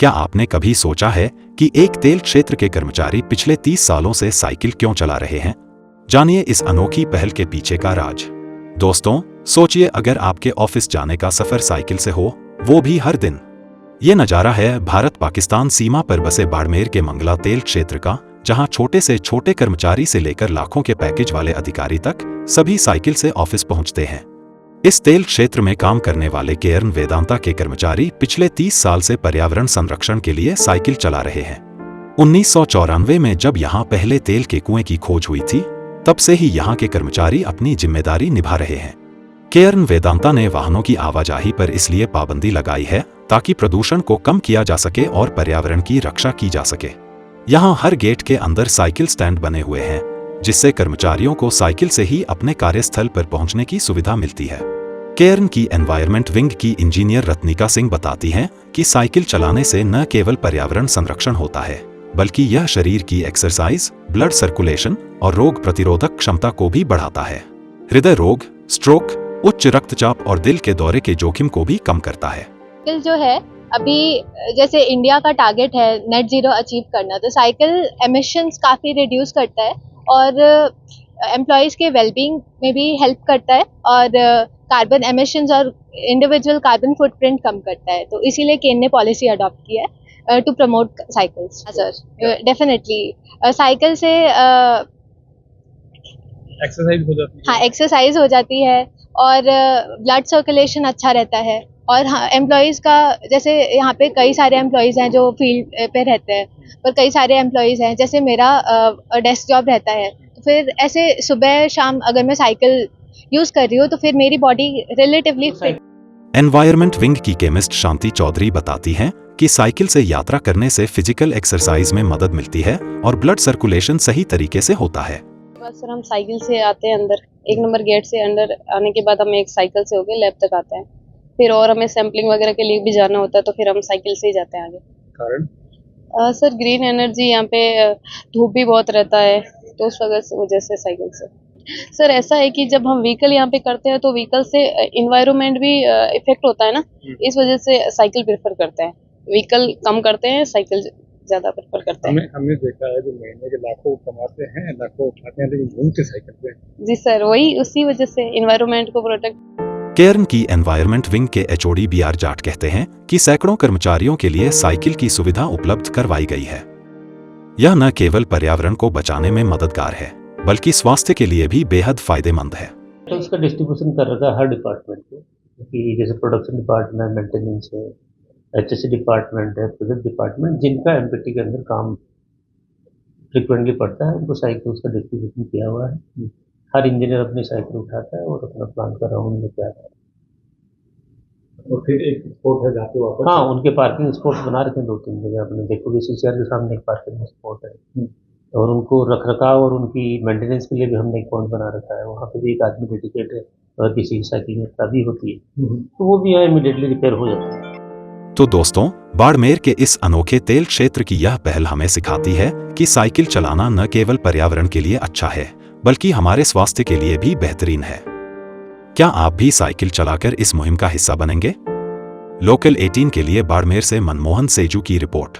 क्या आपने कभी सोचा है कि एक तेल क्षेत्र के कर्मचारी पिछले 30 सालों से साइकिल क्यों चला रहे हैं? जानिए इस अनोखी पहल के पीछे का राज। दोस्तों, सोचिए अगर आपके ऑफिस जाने का सफर साइकिल से हो, वो भी हर दिन। ये नजारा है भारत पाकिस्तान सीमा पर बसे बाड़मेर के मंगला तेल क्षेत्र का, जहां छोटे से छोटे कर्मचारी से लेकर लाखों के पैकेज वाले अधिकारी तक सभी साइकिल से ऑफिस पहुंचते हैं। इस तेल क्षेत्र में काम करने वाले केयर्न वेदांता के कर्मचारी पिछले 30 साल से पर्यावरण संरक्षण के लिए साइकिल चला रहे हैं। 1994 में जब यहाँ पहले तेल के कुएं की खोज हुई थी, तब से ही यहाँ के कर्मचारी अपनी जिम्मेदारी निभा रहे हैं। केयर्न वेदांता ने वाहनों की आवाजाही पर इसलिए पाबंदी लगाई है ताकि प्रदूषण को कम किया जा सके और पर्यावरण की रक्षा की जा सके। यहाँ हर गेट के अंदर साइकिल स्टैंड बने हुए हैं, जिससे कर्मचारियों को साइकिल से ही अपने कार्यस्थल पर पहुंचने की सुविधा मिलती है। केयर्न की एनवायरनमेंट विंग की इंजीनियर रत्निका सिंह बताती हैं कि साइकिल चलाने से न केवल पर्यावरण संरक्षण होता है, बल्कि यह शरीर की एक्सरसाइज, ब्लड सर्कुलेशन और रोग प्रतिरोधक क्षमता को भी बढ़ाता है। हृदय रोग, स्ट्रोक, उच्च रक्तचाप और दिल के दौरे के जोखिम को भी कम करता है। साइकिल जो है, अभी जैसे इंडिया का टारगेट है नेट जीरो अचीव करना, तो साइकिल एमिशंस काफ़ी रिड्यूस करता है और एम्प्लॉयज़ के वेलबींग में भी हेल्प करता है और कार्बन एमिशंस और इंडिविजुअल कार्बन फुटप्रिंट कम करता है। तो इसीलिए केन ने पॉलिसी अडॉप्ट की है to promote cycles. Sir, definitely cycle से एक्सरसाइज हो जाती है। हाँ, एक्सरसाइज हो जाती है और ब्लड सर्कुलेशन अच्छा रहता है। और हाँ, एम्प्लॉयज़ का, जैसे यहाँ पे कई सारे एम्प्लॉयज़ हैं जो फील्ड पे रहते हैं, पर कई सारे एम्प्लॉयज़ हैं, जैसे मेरा डेस्क जॉब रहता है, तो फिर ऐसे सुबह शाम अगर मैं साइकिल यूज़ कर रही हूँ तो फिर मेरी body relatively fit. Environment wing की केमिस्ट शांति चौधरी बताती हैं कि साइकिल से यात्रा करने से फिजिकल एक्सरसाइज में मदद मिलती है और ब्लड सर्कुलेशन सही तरीके से होता है। सर, हम साइकिल से आते हैं अंदर, 1 नंबर गेट से अंदर आने के बाद हम एक साइकिल से होके लैब तक आते हैं, फिर और हमें सैंपलिंग वगैरह के लिए भी जाना होता है, तो फिर हम साइकिल से ही जाते हैं आगे। कारण सर, ग्रीन एनर्जी, यहाँ पे धूप भी बहुत रहता है, तो उस वजह से साइकिल से। सर, ऐसा है कि जब हम व्हीकल यहाँ पे करते हैं तो व्हीकल से इन्वायरमेंट भी इफेक्ट होता है ना, इस वजह से साइकिल प्रेफर करते हैं। व्हीकल कम करते हैं, साइकिल ज्यादा प्रेफर करते हैं। हमने देखा है जो महीने के लाखों कमाते हैं, लाखों उठाते हैं, लेकिन घूमते साइकिल पे। जी सर, वही उसी वजह से इन्वायरमेंट को प्रोटेक्ट। केयर्न की एनवायरनमेंट विंग के एचओडी बीआर जाट कहते हैं कि सैकड़ों कर्मचारियों के लिए साइकिल की सुविधा उपलब्ध करवाई गई है। यह न केवल पर्यावरण को बचाने में मददगार है, बल्कि स्वास्थ्य के लिए भी बेहद फायदेमंद है। तो इसका डिस्ट्रीब्यूशन कर रखा है हर डिपार्टमेंट को, कि जैसे प्रोडक्शन डिपार्टमेंट, मेंटेनेंस है, एचएससी डिपार्टमेंट है, प्रोजेक्ट डिपार्टमेंट, जिनका एमपीटी के अंदर काम फ्रिक्वेंटली पड़ता है, उनको साइकिल्स का डिस्ट्रीब्यूशन किया हुआ है। हर इंजीनियर अपनी साइकिल उठाता है और अपना प्लान का राउंड लेके आता है। और फिर एक स्पॉट है जाके वापस। हाँ, उनके पार्किंग स्पॉट बना रखे हैं 2-3 जगह, अपने देखोगे सीसीआर के सामने एक पार्किंग स्पॉट है, और उनको रखरखाव और उनकी मेंटेनेंस के लिए भी हमने एक पॉइंट बना रखा है। वहाँ पे भी एक आदमी डेडिकेट है, अगर किसी की साइकिल में खराबी होती है तो वो भी यहाँ इमीडिएटली रिपेयर हो जाता है। तो दोस्तों, बाड़मेर के इस अनोखे तेल क्षेत्र की यह पहल हमें सिखाती है कि साइकिल चलाना न केवल पर्यावरण के लिए अच्छा है, बल्कि हमारे स्वास्थ्य के लिए भी बेहतरीन है। क्या आप भी साइकिल चलाकर इस मुहिम का हिस्सा बनेंगे? लोकल 18 के लिए बाड़मेर से मनमोहन सेजू की रिपोर्ट।